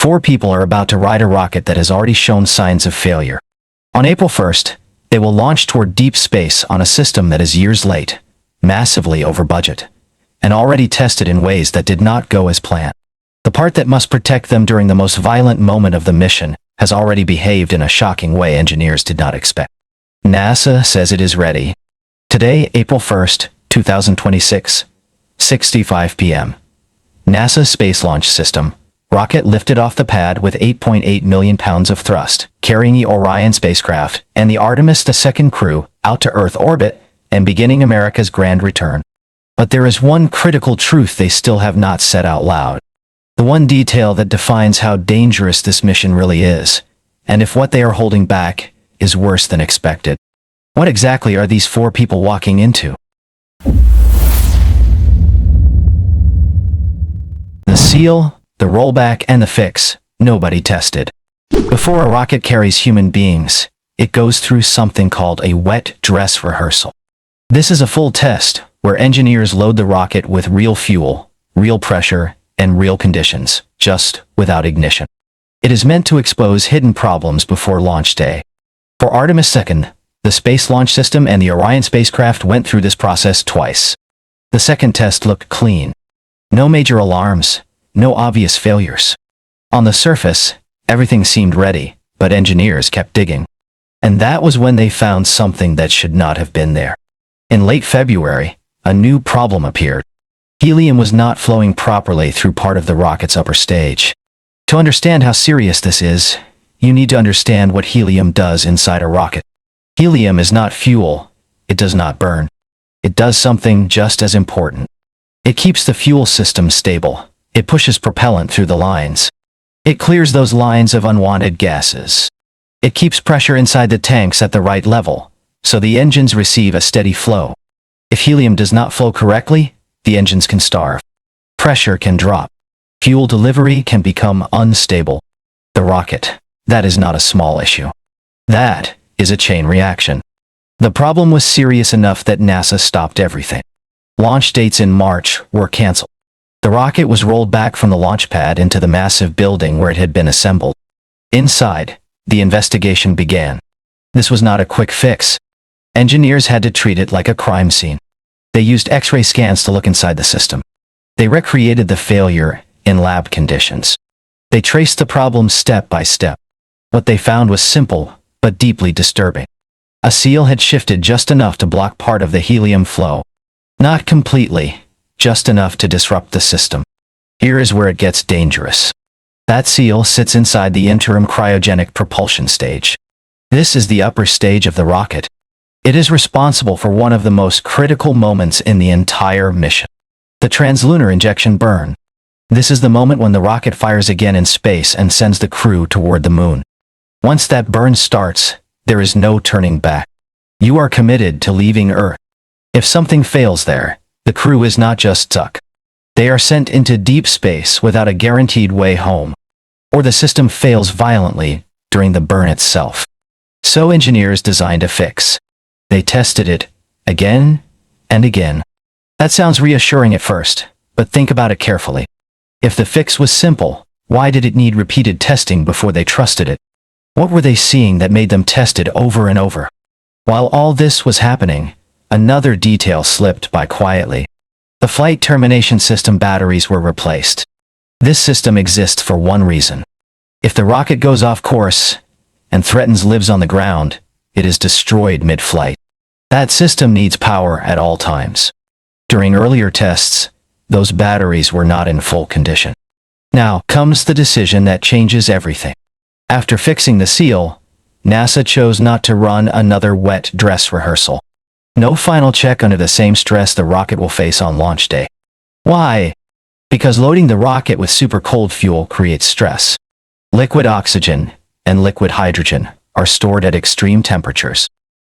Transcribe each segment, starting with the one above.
4 people are about to ride a rocket that has already shown signs of failure. On April 1st, they will launch toward deep space on a system that is years late, massively over budget, and already tested in ways that did not go as planned. The part that must protect them during the most violent moment of the mission has already behaved in a shocking way engineers did not expect. NASA says it is ready. Today, April 1st, 2026, 6:55 p.m. NASA's Space Launch System rocket lifted off the pad with 8.8 million pounds of thrust, carrying the Orion spacecraft and the Artemis II crew out to Earth orbit and beginning America's grand return. But there is one critical truth they still have not said out loud. The one detail that defines how dangerous this mission really is, and if what they are holding back is worse than expected. What exactly are these 4 people walking into? The seal, the rollback, and the fix, nobody tested. Before a rocket carries human beings, it goes through something called a wet dress rehearsal. This is a full test where engineers load the rocket with real fuel, real pressure, and real conditions, just without ignition. It is meant to expose hidden problems before launch day. For Artemis II, the Space Launch System and the Orion spacecraft went through this process twice. The second test looked clean. No major alarms, no obvious failures. On the surface, everything seemed ready, but engineers kept digging. And that was when they found something that should not have been there. In late February, a new problem appeared. Helium was not flowing properly through part of the rocket's upper stage. To understand how serious this is, you need to understand what helium does inside a rocket. Helium is not fuel. It does not burn. It does something just as important. It keeps the fuel system stable. It pushes propellant through the lines. It clears those lines of unwanted gases. It keeps pressure inside the tanks at the right level, so the engines receive a steady flow. If helium does not flow correctly, the engines can starve. Pressure can drop. Fuel delivery can become unstable. The rocket, that is not a small issue. That is a chain reaction. The problem was serious enough that NASA stopped everything. Launch dates in March were canceled. The rocket was rolled back from the launch pad into the massive building where it had been assembled. Inside, the investigation began. This was not a quick fix. Engineers had to treat it like a crime scene. They used X-ray scans to look inside the system. They recreated the failure in lab conditions. They traced the problem step by step. What they found was simple, but deeply disturbing. A seal had shifted just enough to block part of the helium flow. Not completely, just enough to disrupt the system. Here is where it gets dangerous. That seal sits inside the interim cryogenic propulsion stage. This is the upper stage of the rocket. It is responsible for one of the most critical moments in the entire mission. The translunar injection burn. This is the moment when the rocket fires again in space and sends the crew toward the moon. Once that burn starts, there is no turning back. You are committed to leaving Earth. If something fails there, the crew is not just stuck. They are sent into deep space without a guaranteed way home. Or the system fails violently during the burn itself. So engineers designed a fix. They tested it again and again. That sounds reassuring at first, but think about it carefully. If the fix was simple, why did it need repeated testing before they trusted it? What were they seeing that made them test it over and over? While all this was happening, another detail slipped by quietly. The flight termination system batteries were replaced. This system exists for one reason. If the rocket goes off course and threatens lives on the ground, it is destroyed mid-flight. That system needs power at all times. During earlier tests, those batteries were not in full condition. Now comes the decision that changes everything. After fixing the seal, NASA chose not to run another wet dress rehearsal. No final check under the same stress the rocket will face on launch day. Why? Because loading the rocket with super cold fuel creates stress. Liquid oxygen and liquid hydrogen are stored at extreme temperatures.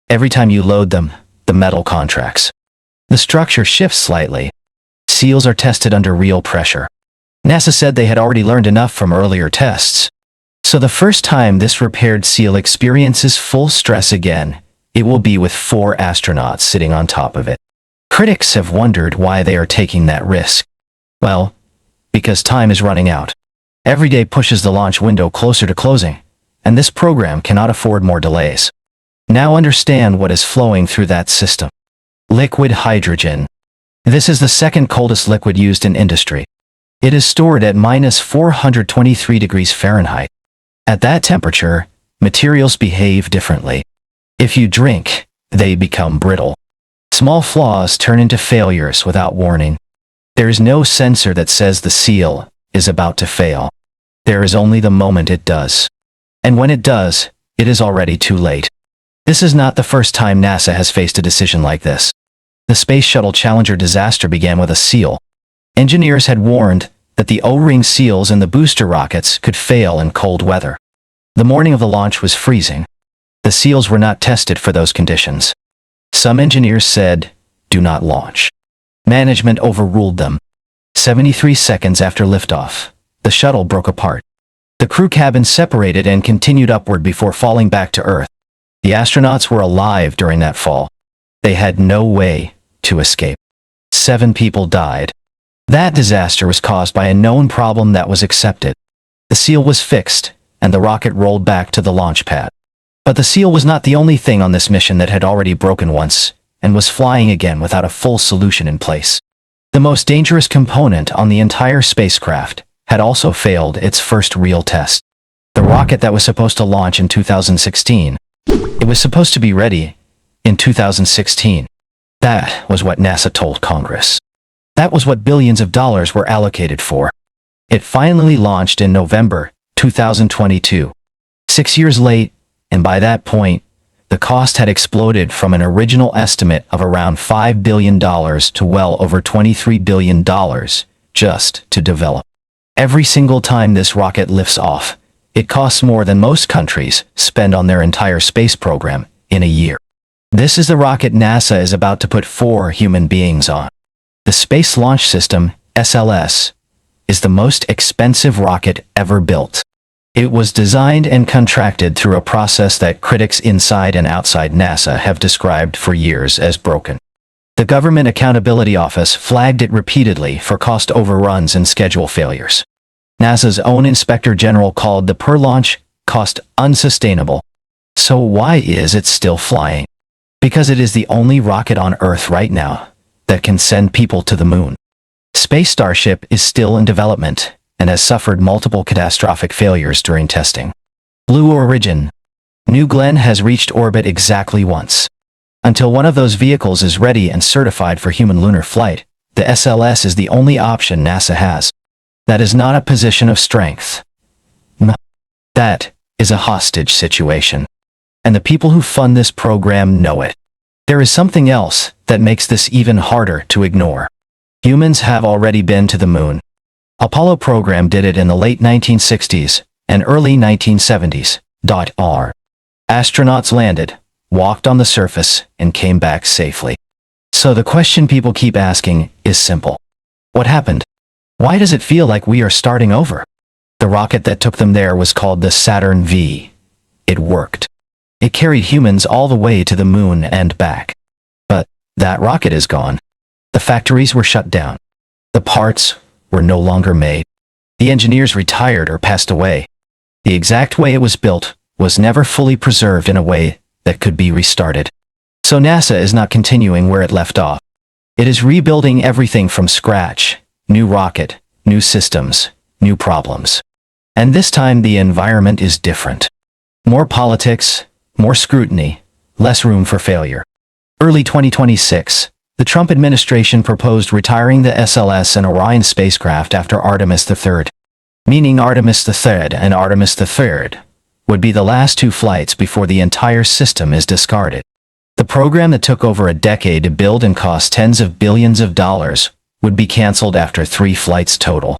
Every time you load them, the metal contracts. The structure shifts slightly. Seals are tested under real pressure. NASA said they had already learned enough from earlier tests. So the first time this repaired seal experiences full stress again, it will be with 4 astronauts sitting on top of it. Critics have wondered why they are taking that risk. Well, because time is running out. Every day pushes the launch window closer to closing, and this program cannot afford more delays. Now understand what is flowing through that system. Liquid hydrogen. This is the second coldest liquid used in industry. It is stored at -423 degrees Fahrenheit. At that temperature, materials behave differently. If you drink, they become brittle. Small flaws turn into failures without warning. There is no sensor that says the seal is about to fail. There is only the moment it does. And when it does, it is already too late. This is not the first time NASA has faced a decision like this. The Space Shuttle Challenger disaster began with a seal. Engineers had warned that the O-ring seals in the booster rockets could fail in cold weather. The morning of the launch was freezing. The seals were not tested for those conditions. Some engineers said, "Do not launch." Management overruled them. 73 seconds after liftoff, the shuttle broke apart. The crew cabin separated and continued upward before falling back to Earth. The astronauts were alive during that fall. They had no way to escape. 7 people died. That disaster was caused by a known problem that was accepted. The seal was fixed, and the rocket rolled back to the launch pad. But the seal was not the only thing on this mission that had already broken once, and was flying again without a full solution in place. The most dangerous component on the entire spacecraft had also failed its first real test. The rocket that was supposed to launch in 2016. It was supposed to be ready in 2016. That was what NASA told Congress. That was what billions of dollars were allocated for. It finally launched in November 2022. 6 years late, and by that point, the cost had exploded from an original estimate of around $5 billion to well over $23 billion just to develop. Every single time this rocket lifts off, it costs more than most countries spend on their entire space program in a year. This is the rocket NASA is about to put 4 human beings on. The Space Launch System, SLS, is the most expensive rocket ever built. It was designed and contracted through a process that critics inside and outside NASA have described for years as broken. The Government Accountability Office flagged it repeatedly for cost overruns and schedule failures. NASA's own Inspector General called the per-launch cost unsustainable. So why is it still flying? Because it is the only rocket on Earth right now that can send people to the moon. Space Starship is still in development and has suffered multiple catastrophic failures during testing. Blue Origin. New Glenn has reached orbit exactly once. Until one of those vehicles is ready and certified for human lunar flight, the SLS is the only option NASA has. That is not a position of strength. No. That is a hostage situation. And the people who fund this program know it. There is something else that makes this even harder to ignore. Humans have already been to the moon. Apollo program did it in the late 1960s and early 1970s. Astronauts landed, walked on the surface, and came back safely. So the question people keep asking is simple. What happened? Why does it feel like we are starting over? The rocket that took them there was called the Saturn V. It worked. It carried humans all the way to the moon and back. But that rocket is gone. The factories were shut down. The parts were no longer made. The engineers retired or passed away. The exact way it was built was never fully preserved in a way that could be restarted. So NASA is not continuing where it left off. It is rebuilding everything from scratch. New rocket, new systems, new problems. And this time the environment is different. More politics, more scrutiny, less room for failure. Early 2026, the Trump administration proposed retiring the SLS and Orion spacecraft after Artemis III. Meaning Artemis III and Artemis III would be the last 2 flights before the entire system is discarded. The program that took over a decade to build and cost tens of billions of dollars would be canceled after 3 flights total.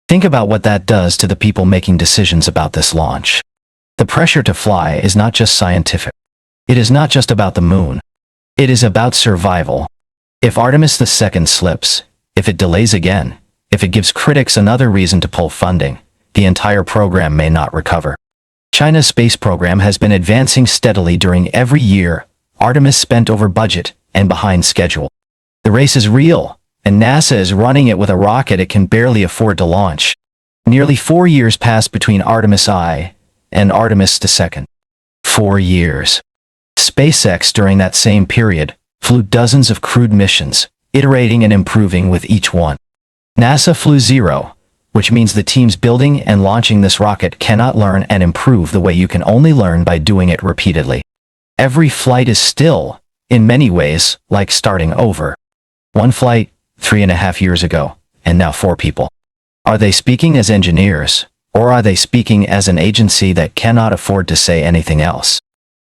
Think about what that does to the people making decisions about this launch. The pressure to fly is not just scientific. It is not just about the moon. It is about survival. If Artemis II slips, if it delays again, if it gives critics another reason to pull funding, the entire program may not recover. China's space program has been advancing steadily during every year. Artemis spent over budget and behind schedule. The race is real, and NASA is running it with a rocket it can barely afford to launch. Nearly 4 years passed between Artemis I and Artemis II. 4 years. SpaceX during that same period flew dozens of crewed missions, iterating and improving with each one. NASA flew 0, which means the teams building and launching this rocket cannot learn and improve the way you can only learn by doing it repeatedly. Every flight is still, in many ways, like starting over. One flight, 3.5 years ago, and now 4 people. Are they speaking as engineers, or are they speaking as an agency that cannot afford to say anything else?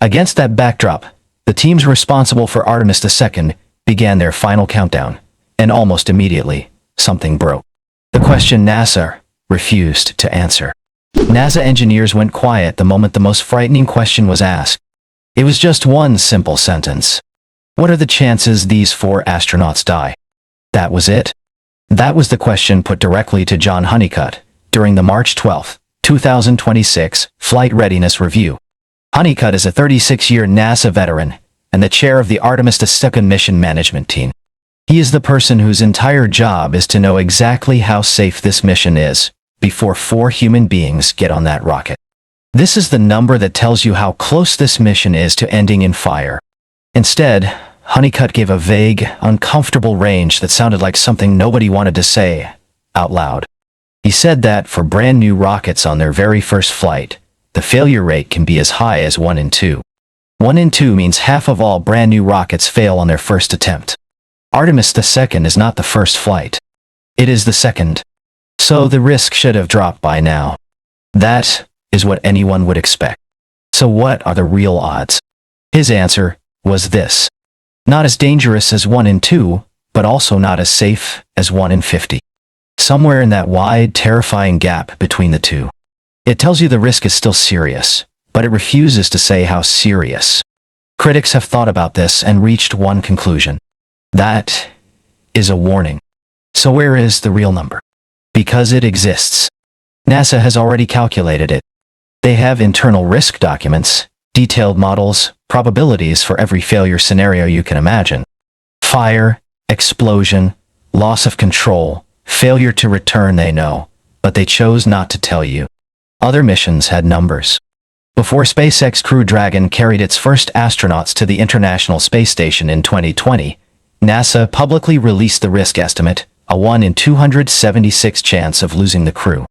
Against that backdrop, the teams responsible for Artemis II began their final countdown, and almost immediately, something broke. The question NASA refused to answer. NASA engineers went quiet the moment the most frightening question was asked. It was just one simple sentence. What are the chances these 4 astronauts die? That was it. That was the question put directly to John Honeycutt during the March 12, 2026 Flight Readiness Review. Honeycutt is a 36-year NASA veteran and the chair of the Artemis II mission management team. He is the person whose entire job is to know exactly how safe this mission is before 4 human beings get on that rocket. This is the number that tells you how close this mission is to ending in fire. Instead, Honeycutt gave a vague, uncomfortable range that sounded like something nobody wanted to say out loud. He said that for brand new rockets on their very first flight, the failure rate can be as high as 1 in 2. 1 in 2 means half of all brand new rockets fail on their first attempt. Artemis II is not the first flight. It is the second. So the risk should have dropped by now. That is what anyone would expect. So what are the real odds? His answer was this. Not as dangerous as 1 in 2, but also not as safe as 1 in 50. Somewhere in that wide, terrifying gap between the two. It tells you the risk is still serious, but it refuses to say how serious. Critics have thought about this and reached one conclusion. That is a warning. So where is the real number? Because it exists. NASA has already calculated it. They have internal risk documents, detailed models, probabilities for every failure scenario you can imagine. Fire, explosion, loss of control, failure to return they know, but they chose not to tell you. Other missions had numbers. Before SpaceX Crew Dragon carried its first astronauts to the International Space Station in 2020, NASA publicly released the risk estimate, a 1 in 276 chance of losing the crew.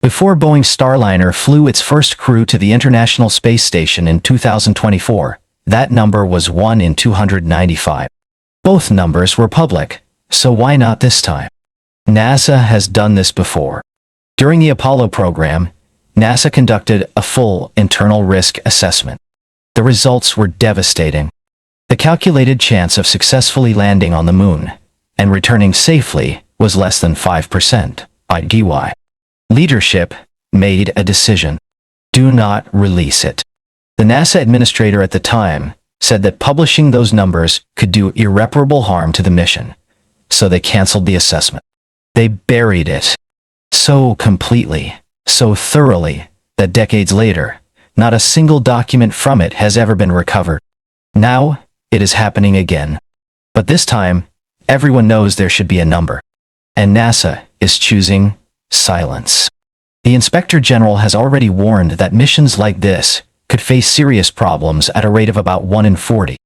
Before Boeing's Starliner flew its first crew to the International Space Station in 2024, that number was 1 in 295. Both numbers were public, so why not this time? NASA has done this before. During the Apollo program, NASA conducted a full internal risk assessment. The results were devastating. The calculated chance of successfully landing on the moon and returning safely was less than 5%. IDY. Leadership made a decision. Do not release it. The NASA administrator at the time said that publishing those numbers could do irreparable harm to the mission, so they canceled the assessment. They buried it. So completely, so thoroughly, that decades later, not a single document from it has ever been recovered. Now, it is happening again. But this time, everyone knows there should be a number. And NASA is choosing silence. The Inspector General has already warned that missions like this could face serious problems at a rate of about 1 in 40.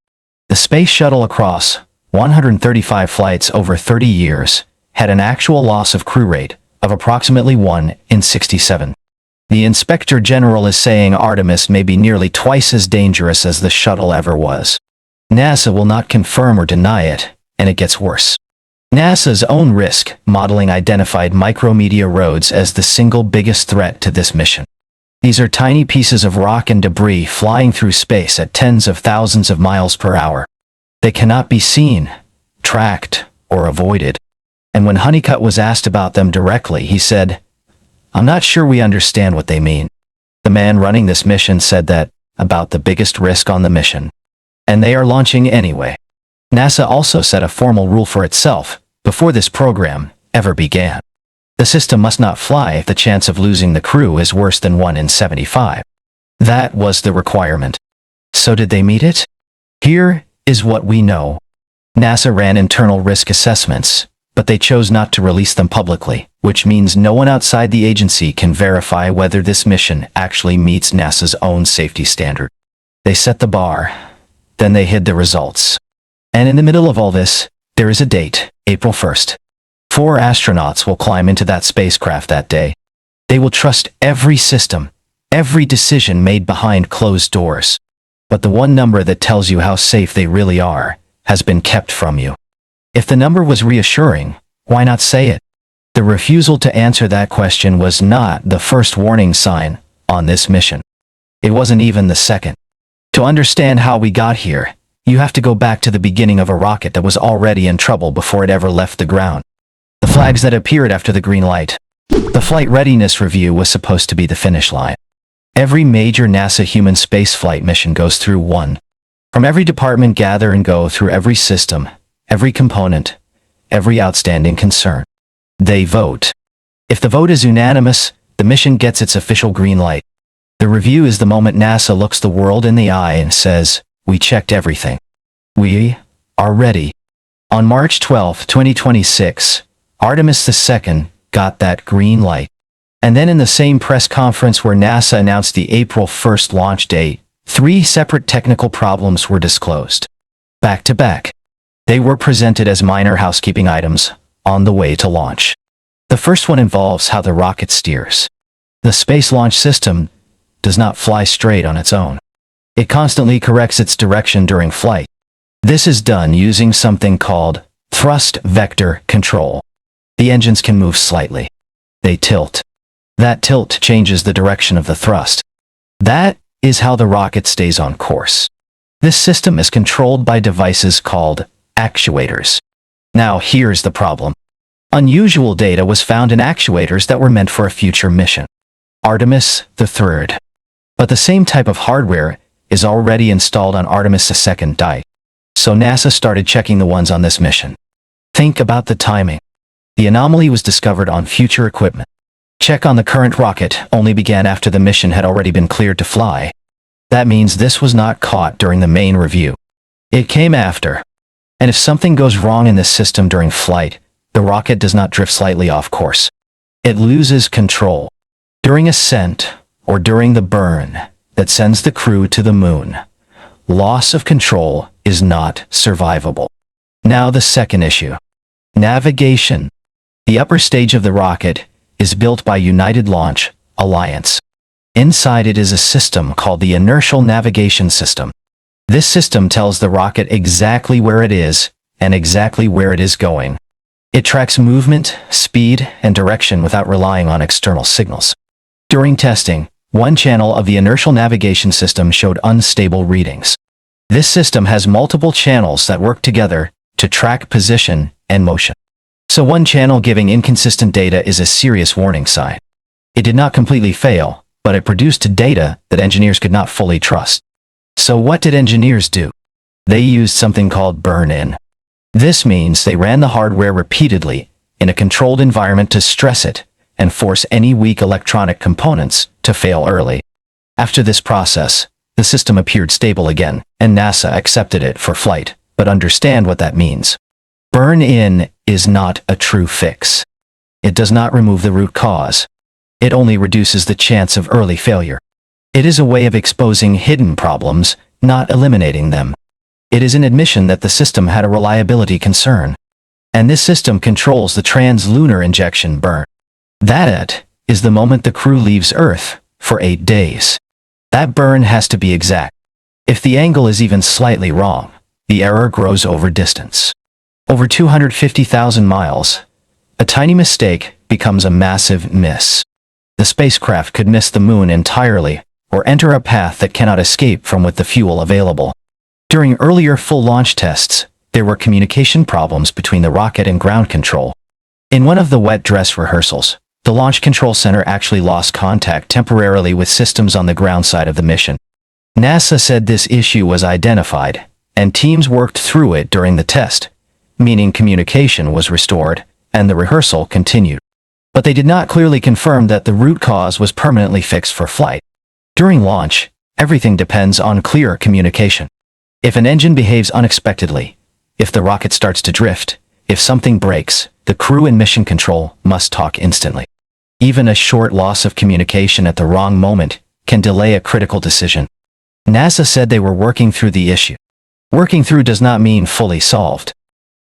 The space shuttle across 135 flights over 30 years had an actual loss of crew rate of approximately 1 in 67. The Inspector General is saying Artemis may be nearly twice as dangerous as the shuttle ever was. NASA will not confirm or deny it, and it gets worse. NASA's own risk modeling identified micrometeor roads as the single biggest threat to this mission. These are tiny pieces of rock and debris flying through space at tens of thousands of miles per hour. They cannot be seen, tracked, or avoided. And when Honeycutt was asked about them directly, he said, "I'm not sure we understand what they mean." The man running this mission said that about the biggest risk on the mission. And they are launching anyway. NASA also set a formal rule for itself before this program ever began. The system must not fly if the chance of losing the crew is worse than 1 in 75. That was the requirement. So did they meet it? Here is what we know. NASA ran internal risk assessments, but they chose not to release them publicly, which means no one outside the agency can verify whether this mission actually meets NASA's own safety standard. They set the bar, then they hid the results. And in the middle of all this, there is a date, April 1st. 4 astronauts will climb into that spacecraft that day. They will trust every system, every decision made behind closed doors. But the one number that tells you how safe they really are has been kept from you. If the number was reassuring, why not say it? The refusal to answer that question was not the first warning sign on this mission. It wasn't even the second. To understand how we got here, you have to go back to the beginning of a rocket that was already in trouble before it ever left the ground. The flags that appeared after the green light. The flight readiness review was supposed to be the finish line. Every major NASA human spaceflight mission goes through one. From every department gather and go through every system, every component, every outstanding concern. They vote. If the vote is unanimous, the mission gets its official green light. The review is the moment NASA looks the world in the eye and says, "We checked everything. We are ready." On March 12, 2026, Artemis II got that green light. And then in the same press conference where NASA announced the April 1st launch date, 3 separate technical problems were disclosed. Back to back. They were presented as minor housekeeping items on the way to launch. The first one involves how the rocket steers. The Space Launch System does not fly straight on its own. It constantly corrects its direction during flight. This is done using something called thrust vector control. The engines can move slightly. They tilt. That tilt changes the direction of the thrust. That is how the rocket stays on course. This system is controlled by devices called actuators. Now here's the problem. Unusual data was found in actuators that were meant for a future mission. Artemis III. But the same type of hardware is already installed on Artemis II. So NASA started checking the ones on this mission. Think about the timing. The anomaly was discovered on future equipment. Check on the current rocket only began after the mission had already been cleared to fly. That means this was not caught during the main review. It came after. And if something goes wrong in this system during flight, the rocket does not drift slightly off course. It loses control. During ascent, or during the burn that sends the crew to the moon, loss of control is not survivable. Now the second issue. Navigation. The upper stage of the rocket is built by United Launch Alliance. Inside it is a system called the Inertial Navigation System. This system tells the rocket exactly where it is and exactly where it is going. It tracks movement, speed, and direction without relying on external signals. During testing, one channel of the Inertial Navigation System showed unstable readings. This system has multiple channels that work together to track position and motion. So one channel giving inconsistent data is a serious warning sign. It did not completely fail, but it produced data that engineers could not fully trust. So what did engineers do? They used something called burn-in. This means they ran the hardware repeatedly in a controlled environment to stress it and force any weak electronic components to fail early. After this process, the system appeared stable again, and NASA accepted it for flight. But understand what that means. Burn-in is not a true fix. It does not remove the root cause. It only reduces the chance of early failure. It is a way of exposing hidden problems, not eliminating them. It is an admission that the system had a reliability concern. And this system controls the trans-lunar injection burn. That is the moment the crew leaves Earth for 8 days. That burn has to be exact. If the angle is even slightly wrong, the error grows over distance. Over 250,000 miles, a tiny mistake becomes a massive miss. The spacecraft could miss the moon entirely or enter a path that cannot escape from with the fuel available. During earlier full launch tests, there were communication problems between the rocket and ground control. In one of the wet dress rehearsals, the Launch Control Center actually lost contact temporarily with systems on the ground side of the mission. NASA said this issue was identified, and teams worked through it during the test, meaning communication was restored, and the rehearsal continued. But they did not clearly confirm that the root cause was permanently fixed for flight. During launch, everything depends on clear communication. If an engine behaves unexpectedly, if the rocket starts to drift, If something breaks, the crew and mission control must talk instantly. Even a short loss of communication at the wrong moment can delay a critical decision. NASA said they were working through the issue. Working through does not mean fully solved.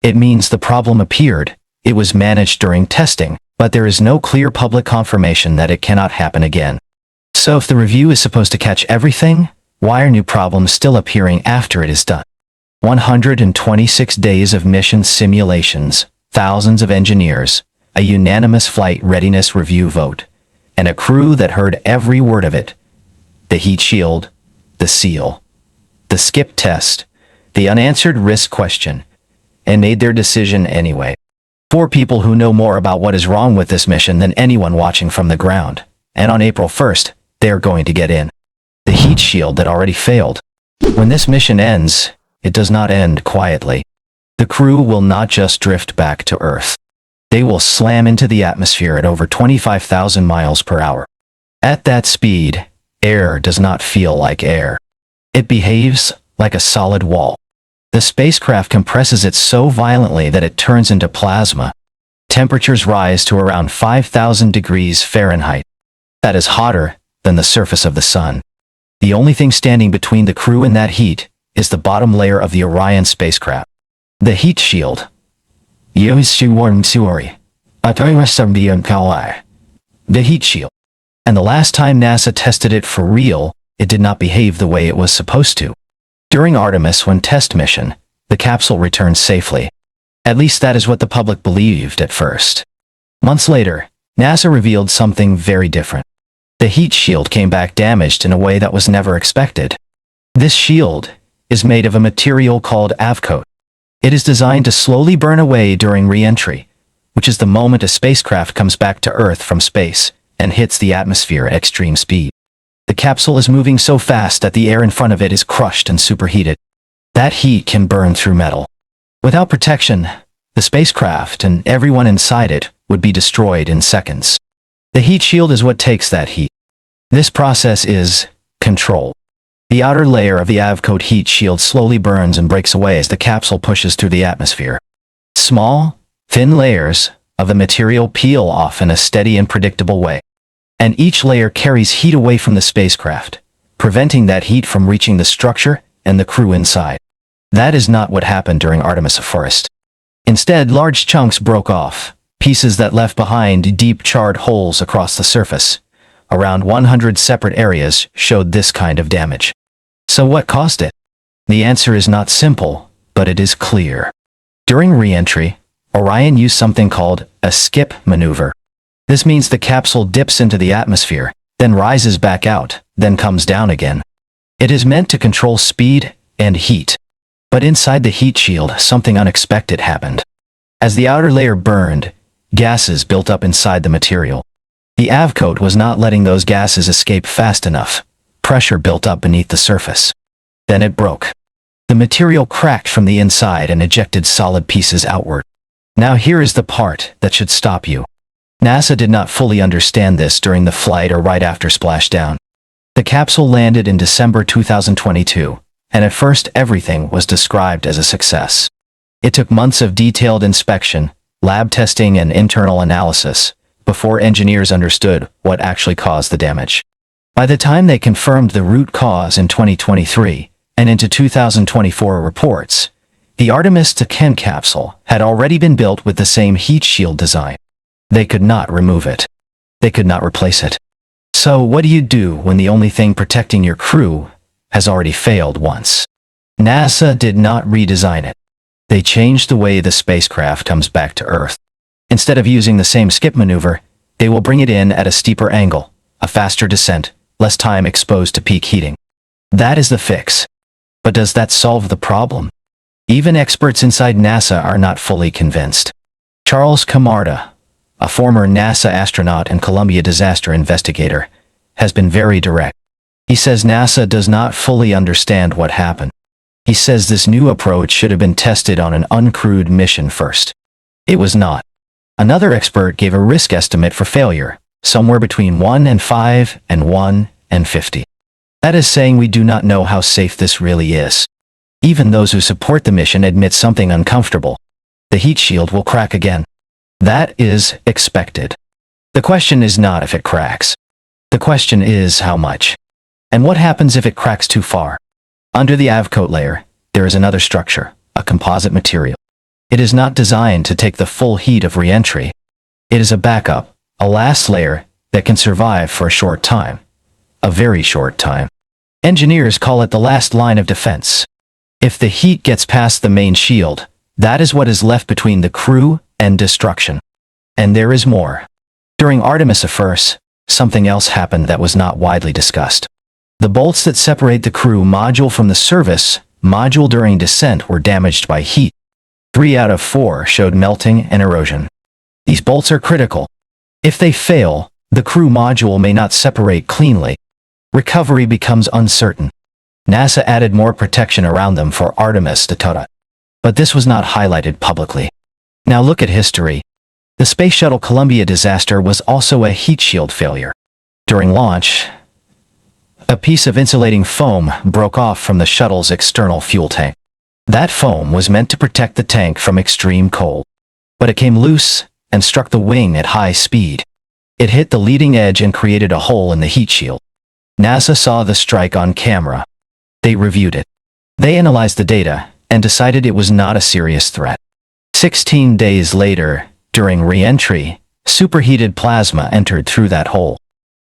It means the problem appeared, it was managed during testing, but there is no clear public confirmation that it cannot happen again. So if the review is supposed to catch everything, why are new problems still appearing after it is done? 126 days of mission simulations, thousands of engineers, a unanimous flight readiness review vote, and a crew that heard every word of it. The heat shield, the seal, the skip test, the unanswered risk question, and made their decision anyway. 4 people who know more about what is wrong with this mission than anyone watching from the ground, and on April 1st, they are going to get in. The heat shield that already failed. When this mission ends, it does not end quietly. The crew will not just drift back to Earth. They will slam into the atmosphere at over 25,000 miles per hour. At that speed, air does not feel like air. It behaves like a solid wall. The spacecraft compresses it so violently that it turns into plasma. Temperatures rise to around 5,000 degrees Fahrenheit. That is hotter than the surface of the sun. The only thing standing between the crew and that heat is the bottom layer of the Orion spacecraft. The heat shield. The heat shield. And the last time NASA tested it for real, it did not behave the way it was supposed to. During Artemis I test mission, the capsule returned safely. At least that is what the public believed at first. Months later, NASA revealed something very different. The heat shield came back damaged in a way that was never expected. This shield is made of a material called avcoat. It is designed to slowly burn away during re-entry, which is the moment a spacecraft comes back to Earth from space and hits the atmosphere at extreme speed. The capsule is moving so fast that the air in front of it is crushed and superheated. That heat can burn through metal. Without protection, the spacecraft and everyone inside it would be destroyed in seconds. The heat shield is what takes that heat. This process is control. The outer layer of the avcoat heat shield slowly burns and breaks away as the capsule pushes through the atmosphere. Small, thin layers of the material peel off in a steady and predictable way. And each layer carries heat away from the spacecraft, preventing that heat from reaching the structure and the crew inside. That is not what happened during Artemis I. Instead, large chunks broke off, pieces that left behind deep charred holes across the surface. Around 100 separate areas showed this kind of damage. So what caused it? The answer is not simple, but it is clear. During re-entry, Orion used something called a skip maneuver. This means the capsule dips into the atmosphere, then rises back out, then comes down again. It is meant to control speed and heat. But inside the heat shield, something unexpected happened. As the outer layer burned, gases built up inside the material. The avcoat was not letting those gases escape fast enough. Pressure built up beneath the surface. Then it broke. The material cracked from the inside and ejected solid pieces outward. Now here is the part that should stop you. NASA did not fully understand this during the flight or right after splashdown. The capsule landed in December 2022, and at first everything was described as a success. It took months of detailed inspection, lab testing, and internal analysis before engineers understood what actually caused the damage. By the time they confirmed the root cause in 2023 and into 2024 reports, the Artemis II capsule had already been built with the same heat shield design. They could not remove it. They could not replace it. So what do you do when the only thing protecting your crew has already failed once? NASA did not redesign it. They changed the way the spacecraft comes back to Earth. Instead of using the same skip maneuver, they will bring it in at a steeper angle, a faster descent, less time exposed to peak heating. That is the fix. But does that solve the problem? Even experts inside NASA are not fully convinced. Charles Camarda, a former NASA astronaut and Columbia disaster investigator, has been very direct. He says NASA does not fully understand what happened. He says this new approach should have been tested on an uncrewed mission first. It was not. Another expert gave a risk estimate for failure, somewhere between 1 in 5 and 1 in 50. That is saying we do not know how safe this really is. Even those who support the mission admit something uncomfortable. the heat shield will crack again. That is expected. The question is not if it cracks. The question is how much. And what happens if it cracks too far? Under the avcoat layer, there is another structure, a composite material. It is not designed to take the full heat of re-entry. It is a backup, a last layer that can survive for a short time. A very short time. Engineers call it the last line of defense. If the heat gets past the main shield, that is what is left between the crew and destruction. And there is more. During Artemis I, something else happened that was not widely discussed. The bolts that separate the crew module from the service module during descent were damaged by heat. 3 out of 4 showed melting and erosion. These bolts are critical. If they fail, the crew module may not separate cleanly. Recovery becomes uncertain. NASA added more protection around them for Artemis II. But this was not highlighted publicly. Now look at history. The Space Shuttle Columbia disaster was also a heat shield failure. During launch, a piece of insulating foam broke off from the shuttle's external fuel tank. That foam was meant to protect the tank from extreme cold. But it came loose and struck the wing at high speed. It hit the leading edge and created a hole in the heat shield. NASA saw the strike on camera. They reviewed it. They analyzed the data and decided it was not a serious threat. 16 days later, during re-entry, superheated plasma entered through that hole.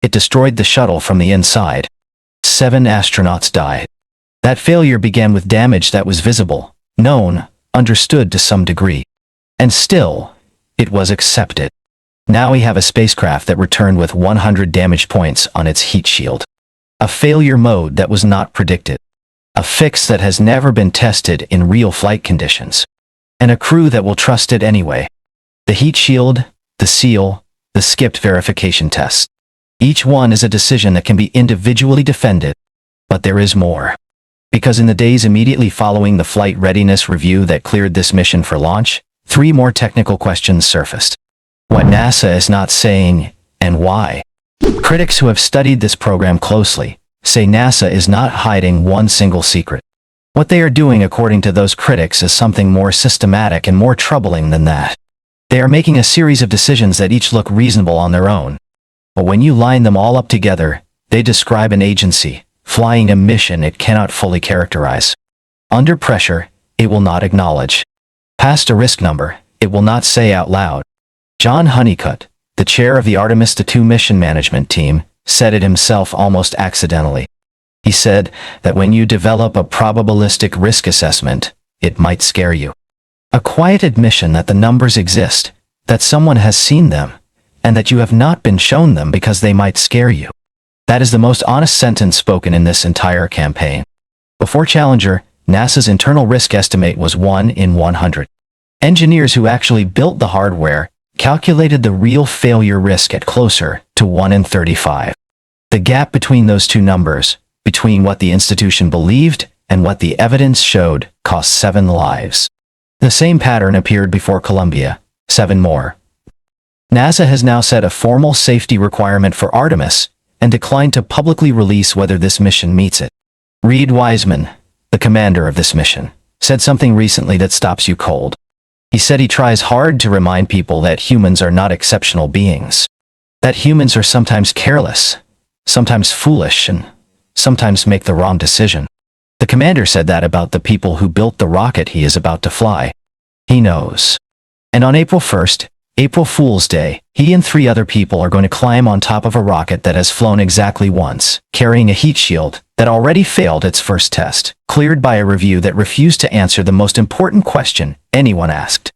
It destroyed the shuttle from the inside. 7 astronauts died. That failure began with damage that was visible, known, understood to some degree. And still, it was accepted. Now we have a spacecraft that returned with 100 damage points on its heat shield. A failure mode that was not predicted. A fix that has never been tested in real flight conditions. And a crew that will trust it anyway. The heat shield, the seal, the skipped verification tests. Each one is a decision that can be individually defended. But there is more. Because in the days immediately following the flight readiness review that cleared this mission for launch, 3 more technical questions surfaced. What NASA is not saying, and why. Critics who have studied this program closely say NASA is not hiding one single secret. What they are doing, according to those critics, is something more systematic and more troubling than that. They are making a series of decisions that each look reasonable on their own. But when you line them all up together, they describe an agency, flying a mission it cannot fully characterize. Under pressure, it will not acknowledge. Past a risk number, it will not say out loud. John Honeycutt, the chair of the Artemis II mission management team, said it himself almost accidentally. He said that when you develop a probabilistic risk assessment, it might scare you. A quiet admission that the numbers exist, that someone has seen them, and that you have not been shown them because they might scare you. That is the most honest sentence spoken in this entire campaign. Before Challenger, NASA's internal risk estimate was 1 in 100. Engineers who actually built the hardware calculated the real failure risk at closer to 1 in 35. The gap between those two numbers, between what the institution believed and what the evidence showed, cost 7 lives. The same pattern appeared before Columbia, 7 more. NASA has now set a formal safety requirement for Artemis and declined to publicly release whether this mission meets it. Reed Wiseman, the commander of this mission, said something recently that stops you cold. He said he tries hard to remind people that humans are not exceptional beings. That humans are sometimes careless, sometimes foolish, and sometimes make the wrong decision. The commander said that about the people who built the rocket he is about to fly. He knows. And on April 1st, April Fool's Day, he and 3 other people are going to climb on top of a rocket that has flown exactly once, carrying a heat shield that already failed its first test, cleared by a review that refused to answer the most important question anyone asked.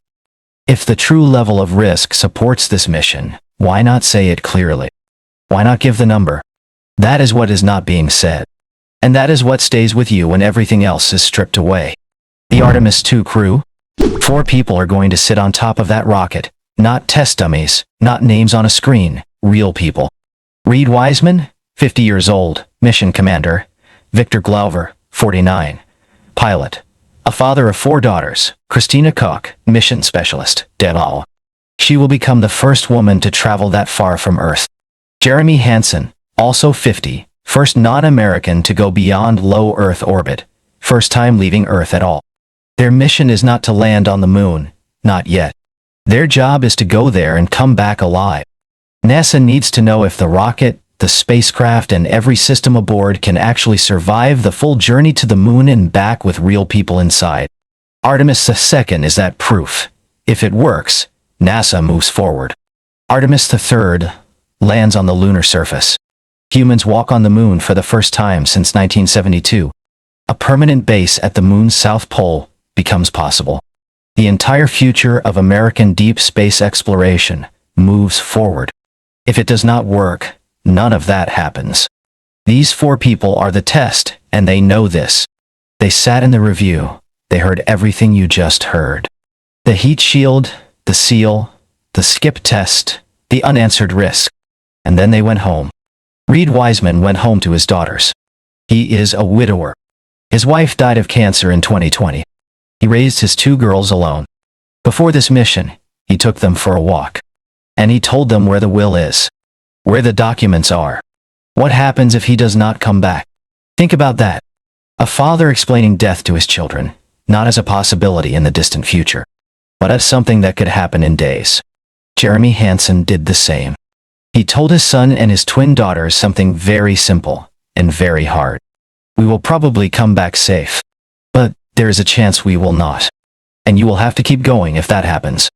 If the true level of risk supports this mission, why not say it clearly? Why not give the number? That is what is not being said. And that is what stays with you when everything else is stripped away. The Artemis II crew? 4 people are going to sit on top of that rocket. Not test dummies, not names on a screen, real people. Reed Wiseman, 50 years old, mission commander. Victor Glauber, 49, pilot. A father of 4 daughters. Christina Koch, mission specialist, dead all. She will become the first woman to travel that far from Earth. Jeremy Hansen, also 50, first non-American to go beyond low Earth orbit, first time leaving Earth at all. Their mission is not to land on the moon, Not yet. Their job is to go there and come back alive. NASA needs to know if the rocket, the spacecraft, and every system aboard can actually survive the full journey to the moon and back with real people inside. Artemis II is that proof. If it works, NASA moves forward. Artemis III lands on the lunar surface. Humans walk on the moon for the first time since 1972. A permanent base at the moon's south pole becomes possible. The entire future of American deep space exploration moves forward. If it does not work, none of that happens. These 4 people are the test, and they know this. They sat in the review. They heard everything you just heard. The heat shield, the seal, the skip test, the unanswered risk. And then they went home. Reed Wiseman went home to his daughters. He is a widower. His wife died of cancer in 2020. He raised his 2 girls alone. Before this mission, he took them for a walk. And he told them where the will is, where the documents are. What happens if he does not come back? Think about that. A father explaining death to his children, not as a possibility in the distant future, but as something that could happen in days. Jeremy Hansen did the same. He told his son and his twin daughters something very simple and very hard. We will probably come back safe, but there is a chance we will not. And you will have to keep going if that happens.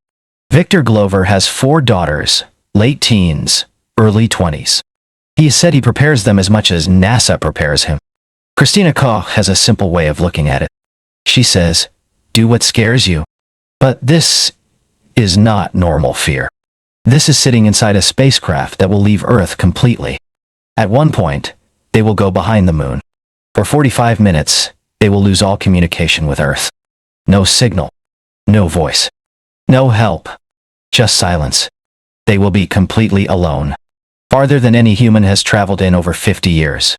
Victor Glover has 4 daughters, late teens, early 20s. He said he prepares them as much as NASA prepares him. Christina Koch has a simple way of looking at it. She says, do what scares you. But this is not normal fear. This is sitting inside a spacecraft that will leave Earth completely. At one point, they will go behind the moon. For 45 minutes, they will lose all communication with Earth. No signal. No voice. No help. Just silence. They will be completely alone. Farther than any human has traveled in over 50 years.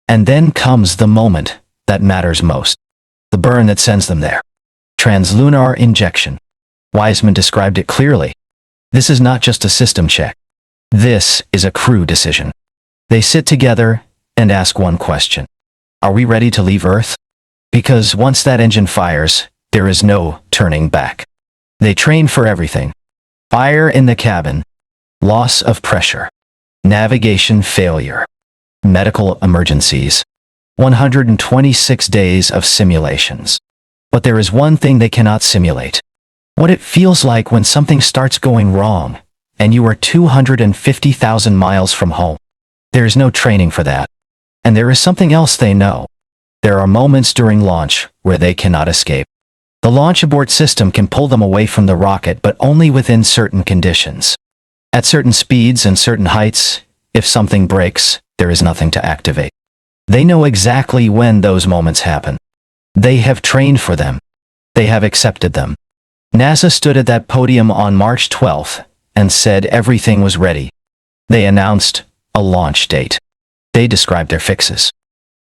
And then comes the moment that matters most. The burn that sends them there. Translunar injection. Wiseman described it clearly. This is not just a system check. This is a crew decision. They sit together and ask one question. Are we ready to leave Earth? Because once that engine fires, there is no turning back. They train for everything. Fire in the cabin. Loss of pressure. Navigation failure. Medical emergencies. 126 days of simulations. But there is one thing they cannot simulate. What it feels like when something starts going wrong, and you are 250,000 miles from home. There is no training for that. And there is something else they know. There are moments during launch where they cannot escape. The launch abort system can pull them away from the rocket, but only within certain conditions. At certain speeds and certain heights, if something breaks, there is nothing to activate. They know exactly when those moments happen. They have trained for them. They have accepted them. NASA stood at that podium on March 12th and said everything was ready. They announced a launch date. They described their fixes.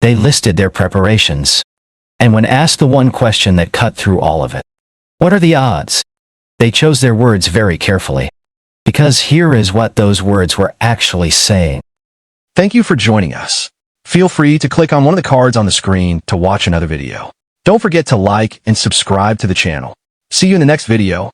They listed their preparations. And when asked the one question that cut through all of it, what are the odds? They chose their words very carefully. Because here is what those words were actually saying. Thank you for joining us. Feel free to click on one of the cards on the screen to watch another video. Don't forget to like and subscribe to the channel. See you in the next video.